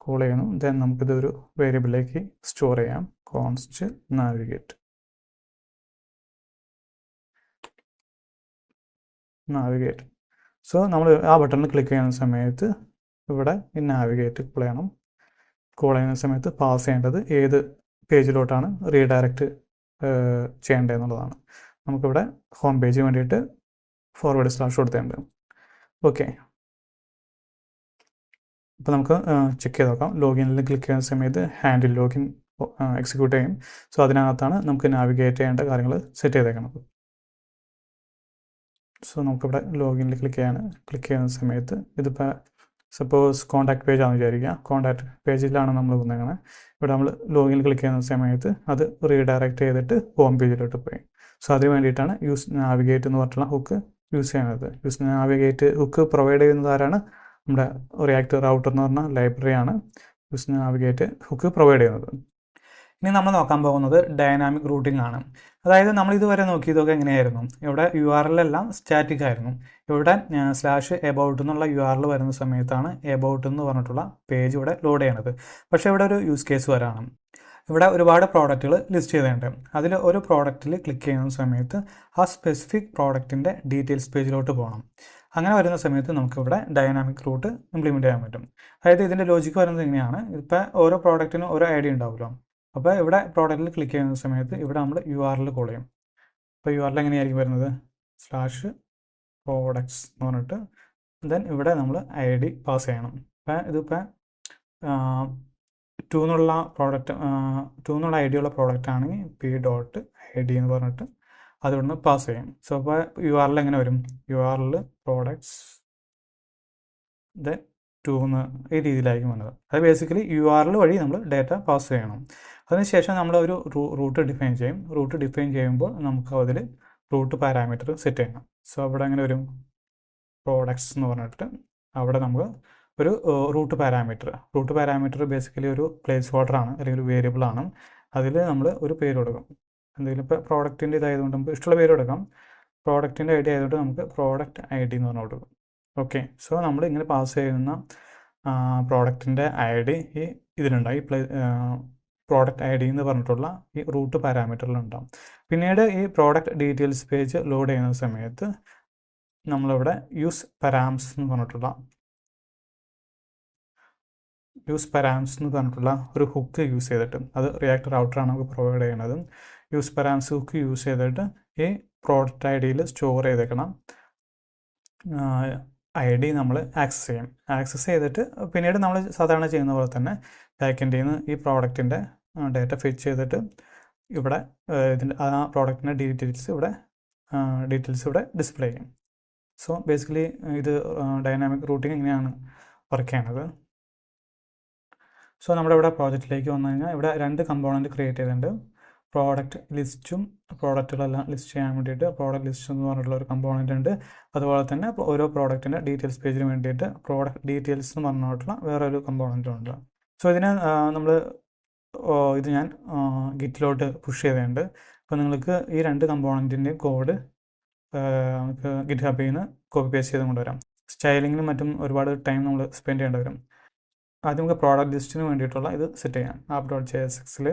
A: കോൾ ചെയ്യണം. ദെൻ നമുക്കിത് ഒരു വേരിയബിളിലേക്ക് സ്റ്റോർ ചെയ്യാം. Const navigate. സോ നമ്മൾ ആ ബട്ടണിൽ ക്ലിക്ക് ചെയ്യുന്ന സമയത്ത് ഇവിടെ ഈ നാവിഗേറ്റ് കോൾ ചെയ്യണം. കോൾ ചെയ്യുന്ന സമയത്ത് പാസ് ചെയ്യേണ്ടത് ഏത് പേജിലോട്ടാണ് റീഡയറക്റ്റ് ചെയ്യേണ്ടതെന്നുള്ളതാണ്. നമുക്കിവിടെ ഹോം പേജിന് വേണ്ടിയിട്ട് ഫോർവേഡ് സ്ലാഷ് കൊടുത്തിട്ടുണ്ട്. ഓക്കെ, അപ്പോൾ നമുക്ക് ചെക്ക് ചെയ്ത് നോക്കാം. ലോഗിനിൽ ക്ലിക്ക് ചെയ്യുന്ന സമയത്ത് ഹാൻഡിൽ ലോഗിൻ എക്സിക്യൂട്ട് ചെയ്യും. സോ അതിനകത്താണ് നമുക്ക് നാവിഗേറ്റ് ചെയ്യേണ്ട കാര്യങ്ങൾ സെറ്റ് ചെയ്തേക്കുന്നത്. സോ നമുക്കിവിടെ ലോഗിനിൽ ക്ലിക്ക് ചെയ്യുന്ന സമയത്ത് ഇതിപ്പോൾ സപ്പോസ് കോൺടാക്ട് പേജ് ആണെന്ന് വിചാരിക്കുക. കോൺടാക്ട് പേജിലാണ് നമ്മൾ വന്നേക്കണേ. ഇവിടെ നമ്മൾ ലോഗിനിൽ ക്ലിക്ക് ചെയ്യുന്ന സമയത്ത് അത് റീഡയറക്റ്റ് ചെയ്തിട്ട് ഹോം പേജിലോട്ട് പോയി. സോ അതിന് വേണ്ടിയിട്ടാണ് യൂസ് നാവിഗേറ്റ് എന്ന് പറഞ്ഞിട്ടുള്ള ഹുക്ക് യൂസ് ചെയ്യുന്നത്. യൂസ് നാവിഗേറ്റ് ഹുക്ക് പ്രൊവൈഡ് ചെയ്യുന്നത് ആരാണ്? നമ്മുടെ റിയാക്ട് റൗട്ടർ എന്ന് പറഞ്ഞ ലൈബ്രറിയാണ് യൂസ് നാവിഗേറ്റ് ഹുക്ക് പ്രൊവൈഡ് ചെയ്യുന്നത്. ഇനി നമ്മൾ നോക്കാൻ പോകുന്നത് ഡൈനാമിക് റൂട്ടിംഗ് ആണ്. അതായത് നമ്മൾ ഇതുവരെ നോക്കിയതൊക്കെ എങ്ങനെയായിരുന്നു? ഇവിടെ യു ആർ എൽ എല്ലാം സ്റ്റാറ്റിക് ആയിരുന്നു. ഇവിടെ സ്ലാഷ് എബൌട്ട് എന്നുള്ള യു ആർ എൽ വരുന്ന സമയത്താണ് എബൌട്ട് എന്ന് പറഞ്ഞിട്ടുള്ള പേജ് ഇവിടെ ലോഡ് ചെയ്യണത്. പക്ഷേ ഇവിടെ ഒരു യൂസ് കേസ് വരാണ്. ഇവിടെ ഒരുപാട് പ്രോഡക്റ്റുകൾ ലിസ്റ്റ് ചെയ്തിട്ടുണ്ട്. അതിൽ ഒരു പ്രോഡക്റ്റിൽ ക്ലിക്ക് ചെയ്യുന്ന സമയത്ത് ആ സ്പെസിഫിക് പ്രോഡക്റ്റിൻ്റെ ഡീറ്റെയിൽസ് പേജിലോട്ട് പോകണം. അങ്ങനെ വരുന്ന സമയത്ത് നമുക്കിവിടെ ഡൈനാമിക് റൂട്ട് ഇംപ്ലിമെൻറ്റ് ചെയ്യാൻ പറ്റും. അതായത് ഇതിൻ്റെ ലോജിക്ക് വരുന്നത് എങ്ങനെയാണ്? ഇപ്പോൾ ഓരോ പ്രോഡക്റ്റിനും ഓരോ ഐ ഡി ഉണ്ടാവുമല്ലോ. അപ്പോൾ ഇവിടെ പ്രോഡക്റ്റിൽ ക്ലിക്ക് ചെയ്യുന്ന സമയത്ത് ഇവിടെ നമ്മൾ യു ആർ എൽ കോൾ ചെയ്യും. അപ്പോൾ യു ആർ എൽ എങ്ങനെയായിരിക്കും വരുന്നത്? സ്ലാഷ് പ്രോഡക്ട്സ് എന്ന് പറഞ്ഞിട്ട് ദെൻ ഇവിടെ നമ്മൾ ഐ ഡി പാസ് ചെയ്യണം. അപ്പോൾ ഇതിപ്പോൾ 2 എന്നുള്ള ഐ ഡി ഉള്ള പ്രോഡക്റ്റ് ആണെങ്കിൽ p.id എന്ന് പറഞ്ഞിട്ട് അതിവിടുന്ന് പാസ് ചെയ്യും. സോ അപ്പോൾ യു ആർ എൽ എങ്ങനെ വരും? You are L products then 2 എന്ന് ഈ രീതിയിലായിരിക്കും വന്നത്. അത് ബേസിക്കലി യു ആർ എൽ വഴി നമ്മൾ ഡാറ്റ പാസ് ചെയ്യണം. അതിനുശേഷം നമ്മൾ ഒരു റൂട്ട് ഡിഫൈൻ ചെയ്യും. റൂട്ട് ഡിഫൈൻ ചെയ്യുമ്പോൾ നമുക്ക് അതിൽ റൂട്ട് പാരാമീറ്റർ സെറ്റ് ചെയ്യണം. സോ അവിടെ എങ്ങനെ വരും? പ്രോഡക്ട്സ് എന്ന് പറഞ്ഞിട്ട് അവിടെ നമുക്ക് ഒരു റൂട്ട് പാരാമീറ്റർ ബേസിക്കലി ഒരു പ്ലേസ് ഹോൾഡർ ആണ്, അല്ലെങ്കിൽ ഒരു വേരിയബിൾ ആണ്. അതിൽ നമ്മൾ ഒരു പേര് കൊടുക്കും. എന്തെങ്കിലും ഇപ്പോൾ പ്രോഡക്റ്റിൻ്റെ ഇതായതുകൊണ്ട് നമുക്ക് ഇഷ്ടമുള്ള പേര് കൊടുക്കാം. പ്രോഡക്റ്റിൻ്റെ ഐ ഡി ആയതുകൊണ്ട് നമുക്ക് പ്രോഡക്റ്റ് ഐ ഡി എന്ന് പറഞ്ഞു കൊടുക്കും. ഓക്കെ, സോ നമ്മൾ ഇങ്ങനെ പാസ് ചെയ്യുന്ന പ്രോഡക്റ്റിൻ്റെ ഐ ഡി ഈ ഇതിലുണ്ടാവും. ഈ പ്രോഡക്റ്റ് ഐ ഡി എന്ന് പറഞ്ഞിട്ടുള്ള ഈ റൂട്ട് പാരാമീറ്ററിലുണ്ടാവും. പിന്നീട് ഈ പ്രോഡക്റ്റ് ഡീറ്റെയിൽസ് പേജ് ലോഡ് ചെയ്യുന്ന സമയത്ത് നമ്മളിവിടെ യൂസ് പാരാംസ് എന്ന് പറഞ്ഞിട്ടുള്ള ഒരു ഹുക്ക് യൂസ് ചെയ്തിട്ട്, അത് റിയാക്ട് റൗട്ടറാണ് നമുക്ക് പ്രൊവൈഡ് ചെയ്യുന്നത്. യൂസ് പാരാംസ് ഹുക്ക് യൂസ് ചെയ്തിട്ട് ഈ പ്രോഡക്റ്റ് ഐ ഡിയിൽ സ്റ്റോർ ചെയ്തേക്കണം ഐ ഡി നമ്മൾ ആക്സസ് ചെയ്തിട്ട് പിന്നീട് നമ്മൾ സാധാരണ ചെയ്യുന്ന പോലെ തന്നെ ബാക്കെൻഡിൽ നിന്ന് ഈ പ്രോഡക്റ്റിൻ്റെ ഡാറ്റ ഫെച്ച് ചെയ്തിട്ട് ഇവിടെ ഇതിൻ്റെ ആ പ്രോഡക്റ്റിൻ്റെ ഡീറ്റെയിൽസ് ഇവിടെ ഡിസ്പ്ലേ ചെയ്യും. സോ ബേസിക്കലി ഇത് ഡൈനാമിക് റൂട്ടിംഗ് ഇങ്ങനെയാണ് വർക്ക് ചെയ്യണത്. സോ നമ്മുടെ ഇവിടെ പ്രോജക്റ്റിലേക്ക് വന്നു കഴിഞ്ഞാൽ ഇവിടെ 2 കമ്പോണൻറ്റ് ക്രിയേറ്റ് ചെയ്തിട്ടുണ്ട്. പ്രോഡക്റ്റ് ലിസ്റ്റും പ്രോഡക്റ്റുകളെല്ലാം ലിസ്റ്റ് ചെയ്യാൻ വേണ്ടിയിട്ട് പ്രോഡക്റ്റ് ലിസ്റ്റ് എന്ന് പറഞ്ഞിട്ടുള്ള ഒരു കമ്പോണൻ്റ് ഉണ്ട്. അതുപോലെ തന്നെ ഓരോ പ്രോഡക്റ്റിൻ്റെ ഡീറ്റെയിൽസ് പേജിന് വേണ്ടിയിട്ട് പ്രോഡക്റ്റ് ഡീറ്റെയിൽസ് എന്ന് പറഞ്ഞിട്ടുള്ള വേറൊരു കമ്പോണൻറ്റും ഉണ്ട്. സോ ഇതിനെ ഇത് ഞാൻ ഗിറ്റിലോട്ട് പുഷ് ചെയ്തിട്ടുണ്ട്. അപ്പോൾ നിങ്ങൾക്ക് ഈ 2 കമ്പോണൻറ്റിൻ്റെ കോഡ് നമുക്ക് ഗിറ്റ് ഹബിൽ നിന്ന് കോപ്പി പേസ്റ്റ് ചെയ്ത് കൊണ്ടുവരാം. സ്റ്റൈലിങ്ങിനും മറ്റും ഒരുപാട് ടൈം നമ്മൾ സ്പെൻഡ് ചെയ്യേണ്ടി വരും. ആദ്യം നമുക്ക് പ്രോഡക്റ്റ് ലിസ്റ്റിന് വേണ്ടിയിട്ടുള്ള ഇത് സെറ്റ് ചെയ്യാം. app.jsxൽ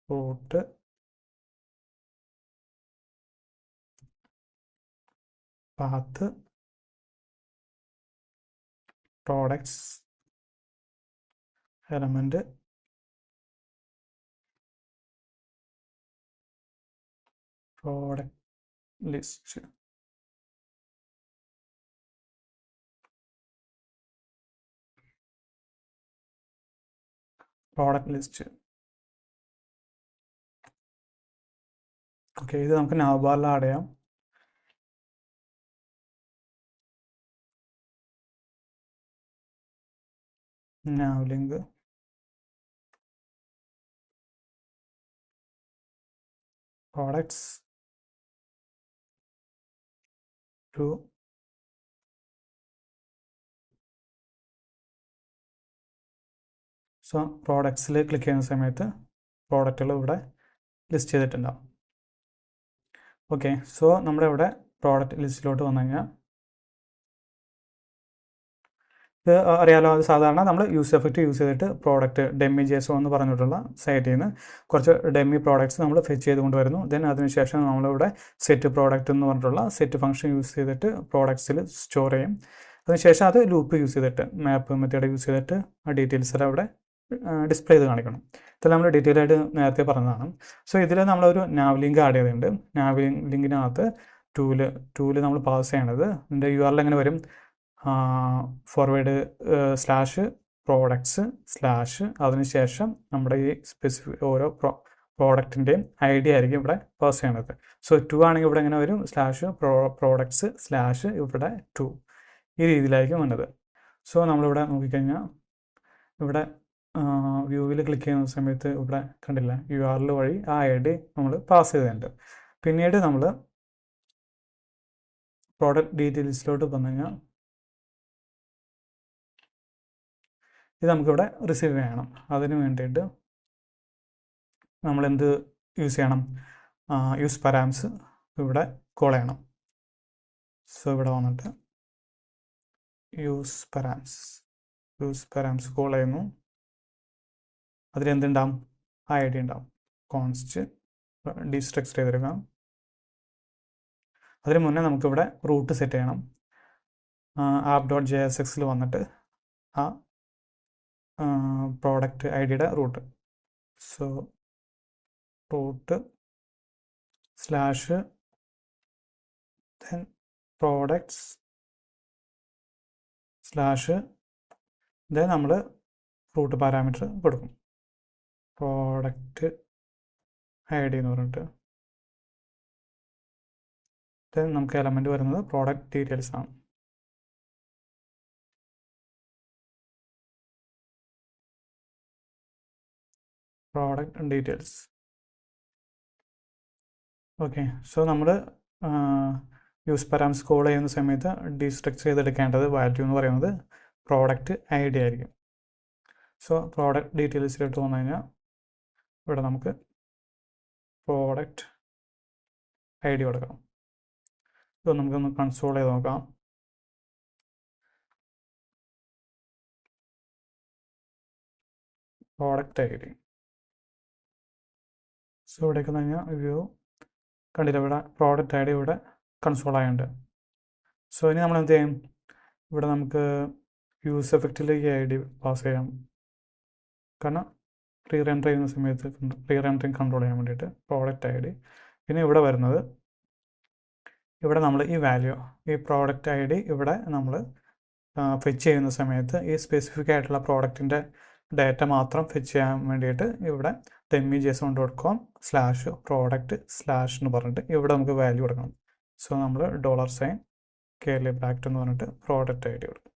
A: route path products element product list okay. ഇത് നമുക്ക് നാവ്ബാറിൽ ആഡ് ചെയ്യാം. നാവ്ലിങ്ക് പ്രോഡക്ട്സ് ടു സോ പ്രോഡക്ട്സിൽ ക്ലിക്ക് ചെയ്യുന്ന സമയത്ത് പ്രോഡക്റ്റുകൾ ഇവിടെ ലിസ്റ്റ് ചെയ്തിട്ടുണ്ടാവും. ഓക്കെ. സോ നമ്മുടെ ഇവിടെ പ്രോഡക്റ്റ് ലിസ്റ്റിലോട്ട് വന്നു കഴിഞ്ഞാൽ ഇത് അറിയാലോ, അത് സാധാരണ നമ്മൾ യൂസ് എഫക്റ്റ് യൂസ് ചെയ്തിട്ട് പ്രോഡക്റ്റ് ഡെമ്മി ജേസോ എന്ന് പറഞ്ഞിട്ടുള്ള സൈറ്റിൽ നിന്ന് കുറച്ച് ഡെമ്മി പ്രോഡക്റ്റ്സ് നമ്മൾ ഫെച്ച് ചെയ്ത് കൊണ്ടുവരുന്നു. ദെൻ അതിനുശേഷം നമ്മളിവിടെ സെറ്റ് പ്രോഡക്റ്റ് എന്ന് പറഞ്ഞിട്ടുള്ള സെറ്റ് ഫംഗ്ഷൻ യൂസ് ചെയ്തിട്ട് പ്രോഡക്ട്സിൽ സ്റ്റോർ ചെയ്യും. അതിനുശേഷം അത് ലൂപ്പ് യൂസ് ചെയ്തിട്ട് മാപ്പ് മെത്തേഡ് യൂസ് ചെയ്തിട്ട് ആ ഡീറ്റെയിൽസ് എല്ലാം ഇവിടെ ഡിസ്പ്ലേ ചെയ്ത് കാണിക്കണം. ഇതെല്ലാം നമ്മൾ ഡീറ്റെയിൽ ആയിട്ട് നേരത്തെ പറഞ്ഞതാണ്. സോ ഇതിൽ നമ്മളൊരു നാവ് ലിങ്ക് ആഡ് ചെയ്തിട്ടുണ്ട്. നാവ് ലിങ്കിനകത്ത് ടൂല് നമ്മൾ പാസ് ചെയ്യണത് ഇതിൻ്റെ URL എങ്ങനെ വരും, ഫോർവേഡ് സ്ലാഷ് പ്രോഡക്ട്സ് സ്ലാഷ് അതിനുശേഷം നമ്മുടെ ഈ സ്പെസിഫിക് ഓരോ പ്രോഡക്റ്റിൻ്റെയും ID ആയിരിക്കും ഇവിടെ പാസ് ചെയ്യണത്. സോ 2 ആണെങ്കിൽ ഇവിടെ എങ്ങനെ വരും, സ്ലാഷ് പ്രോഡക്ട്സ് സ്ലാഷ് ഇവിടെ 2 ഈ രീതിയിലായിരിക്കും വന്നത്. സോ നമ്മളിവിടെ നോക്കിക്കഴിഞ്ഞാൽ ഇവിടെ വ്യൂവിൽ ക്ലിക്ക് ചെയ്യുന്ന സമയത്ത് ഇവിടെ കണ്ടില്ല, URL വഴി ആ ID നമ്മൾ പാസ് ചെയ്തിട്ടുണ്ട്. പിന്നീട് നമ്മൾ പ്രോഡക്റ്റ് ഡീറ്റെയിൽസിലോട്ട് വന്നു കഴിഞ്ഞാൽ ഇത് നമുക്കിവിടെ റിസീവ് ചെയ്യണം. അതിന് വേണ്ടിയിട്ട് നമ്മൾ എന്ത് യൂസ് ചെയ്യണം, യൂസ് പാരാംസ് ഇവിടെ കോൾ ചെയ്യണം. സോ ഇവിടെ വന്നിട്ട് യൂസ് പാരാംസ് കോൾ ചെയ്യുന്നു. അതിലെന്തുണ്ടാവും, ID ഉണ്ടാവും. കോൺസ്റ്റ് ഡീസ്ട്രക്ചർ ചെയ്തെടുക്കാം. അതിന് മുന്നേ നമുക്കിവിടെ റൂട്ട് സെറ്റ് ചെയ്യണം. app.jsxൽ വന്നിട്ട് ആ പ്രോഡക്റ്റ് IDയുടെ route, so route slash then products slash then നമ്മൾ റൂട്ട് പാരാമീറ്റർ കൊടുക്കും, പ്രോഡക്റ്റ് ID എന്ന് പറഞ്ഞിട്ട്. ദെൻ നമുക്ക് എലമെൻറ്റ് വരുന്നത് പ്രോഡക്റ്റ് ഡീറ്റെയിൽസ് ആണ്. Product details. ഓക്കെ. സോ നമ്മൾ യൂസ് പാരാംസ് കോൾ ചെയ്യുന്ന സമയത്ത് ഡീസ്ട്രക്ചർ ചെയ്തെടുക്കേണ്ടത് വാല്യൂ എന്ന് പറയുന്നത് പ്രോഡക്റ്റ് ID ആയിരിക്കും. സോ പ്രോഡക്റ്റ് ഡീറ്റെയിൽസിലോട്ട് വന്നു കഴിഞ്ഞാൽ ഇവിടെ നമുക്ക് പ്രോഡക്റ്റ് ID കൊടുക്കാം. ഇത് നമുക്കൊന്ന് കൺസോൾ ചെയ്ത് നോക്കാം. Product ID. സോ ഇവിടേക്ക് വന്നു കഴിഞ്ഞാൽ വ്യൂ കണ്ടില്ല, ഇവിടെ പ്രോഡക്റ്റ് ID ഇവിടെ കൺസോൾ ആയുണ്ട്. സോ ഇനി നമ്മൾ എന്ത് ചെയ്യും, ഇവിടെ നമുക്ക് യൂസ് എഫക്റ്റിലേക്ക് ID പാസ് ചെയ്യാം. കാരണം റീ റെൻഡർ ചെയ്യുന്ന സമയത്ത് റീ റെൻഡറിങ് കൺട്രോൾ ചെയ്യാൻ വേണ്ടിയിട്ട് പ്രോഡക്റ്റ് ID. പിന്നെ ഇവിടെ വരുന്നത് ഇവിടെ നമ്മൾ ഈ വാല്യൂ ഈ പ്രോഡക്റ്റ് ID ഇവിടെ നമ്മൾ ഫെച്ച് ചെയ്യുന്ന സമയത്ത് ഈ സ്പെസിഫിക് ആയിട്ടുള്ള പ്രോഡക്റ്റിൻ്റെ ഡാറ്റ മാത്രം ഫെച്ച് ചെയ്യാൻ വേണ്ടിയിട്ട് ഇവിടെ demmyjson.com/product/ എന്ന് പറഞ്ഞിട്ട് ഇവിടെ നമുക്ക് വാല്യൂ കൊടുക്കണം. സോ നമ്മൾ $KLA എന്ന് പറഞ്ഞിട്ട് പ്രോഡക്റ്റ് ID കൊടുക്കും.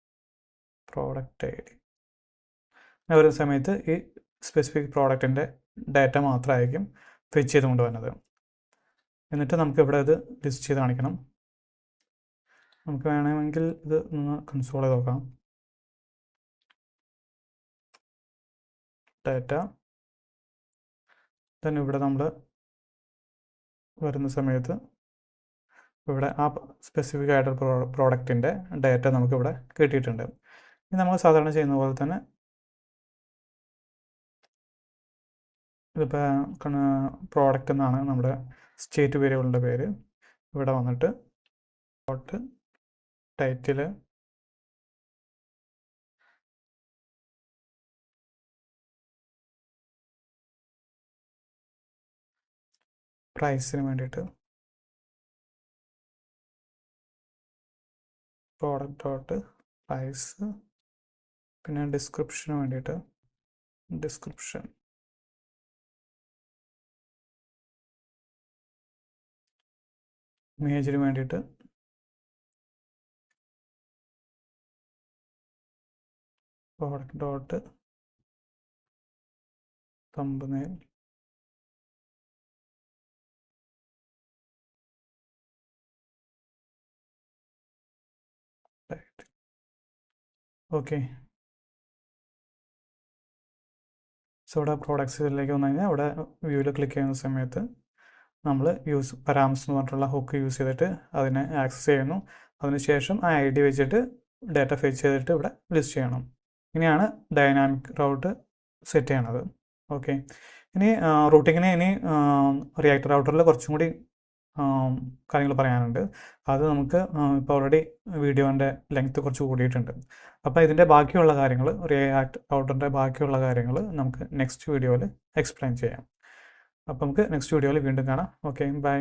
A: പ്രോഡക്റ്റ് ID വരുന്ന സമയത്ത് ഈ സ്പെസിഫിക് പ്രോഡക്റ്റിൻ്റെ ഡാറ്റ മാത്രമായിരിക്കും ഫെച്ച് ചെയ്ത് കൊണ്ടുവരുന്നത്. എന്നിട്ട് നമുക്ക് ഇവിടെ ഇത് ലിസ്റ്റ് ചെയ്ത് കാണിക്കണം. നമുക്ക് വേണമെങ്കിൽ ഇത് ഒന്ന് കൺസോൾ ചെയ്ത് നോക്കാം. ഡാറ്റ then ഇവിടെ നമ്മൾ വരുന്ന സമയത്ത് ഇവിടെ ആ സ്പെസിഫിക് ആയിട്ടുള്ള പ്രോഡക്റ്റിൻ്റെ ഡാറ്റ നമുക്കിവിടെ കിട്ടിയിട്ടുണ്ട്. ഇനി നമ്മൾ സാധാരണ ചെയ്യുന്ന പോലെ തന്നെ ഇതിപ്പോൾ പ്രോഡക്റ്റ് എന്നാണ് നമ്മുടെ സ്റ്റേറ്റ് വേരിയബിളിൻ്റെ പേര്. ഇവിടെ വന്നിട്ട് ടൈറ്റിൽ പ്രൈസിന് വേണ്ടിയിട്ട് പ്രോഡക്റ്റ് ഡോട്ട് പ്രൈസ്, പിന്നെ ഡിസ്ക്രിപ്ഷന് വേണ്ടിയിട്ട് ഡിസ്ക്രിപ്ഷൻ, ഇമേജിന് വേണ്ടിയിട്ട് പ്രോഡക്റ്റ് ഡോട്ട് തമ്പനെയിൽ, ഓക്കെ. സോ ഇവിടെ പ്രോഡക്ട്സിലേക്ക് വന്നു കഴിഞ്ഞാൽ ഇവിടെ വ്യൂവിൽ ക്ലിക്ക് ചെയ്യുന്ന സമയത്ത് നമ്മൾ പരാമർശം എന്ന് പറഞ്ഞിട്ടുള്ള ഹുക്ക് യൂസ് ചെയ്തിട്ട് അതിനെ ആക്സസ് ചെയ്യുന്നു. അതിനുശേഷം ആ ഐ ഡി വെച്ചിട്ട് ഡാറ്റ ഫെച്ച് ചെയ്തിട്ട് ഇവിടെ ലിസ്റ്റ് ചെയ്യണം. ഇങ്ങനെയാണ് ഡൈനാമിക് റൗട്ട് സെറ്റ് ചെയ്യണത്. ഓക്കെ. ഇനി റൂട്ടിങ്ങിന് റിയാക്ട് റൗട്ടറിൽ കുറച്ചും കൂടി കാര്യങ്ങൾ പറയാനുണ്ട്. അത് നമുക്ക് ഇപ്പോൾ ഓൾറെഡി വീഡിയോൻ്റെ ലെങ്ത്ത് കുറച്ച് കൂടിയിട്ടുണ്ട്. അപ്പോൾ ഇതിൻ്റെ ബാക്കിയുള്ള കാര്യങ്ങൾ, റിയാക്ട് റൗട്ടറിൻ്റെ ബാക്കിയുള്ള കാര്യങ്ങൾ നമുക്ക് നെക്സ്റ്റ് വീഡിയോയിൽ എക്സ്പ്ലെയിൻ ചെയ്യാം. അപ്പോൾ നമുക്ക് നെക്സ്റ്റ് വീഡിയോയിൽ വീണ്ടും കാണാം. Okay, by.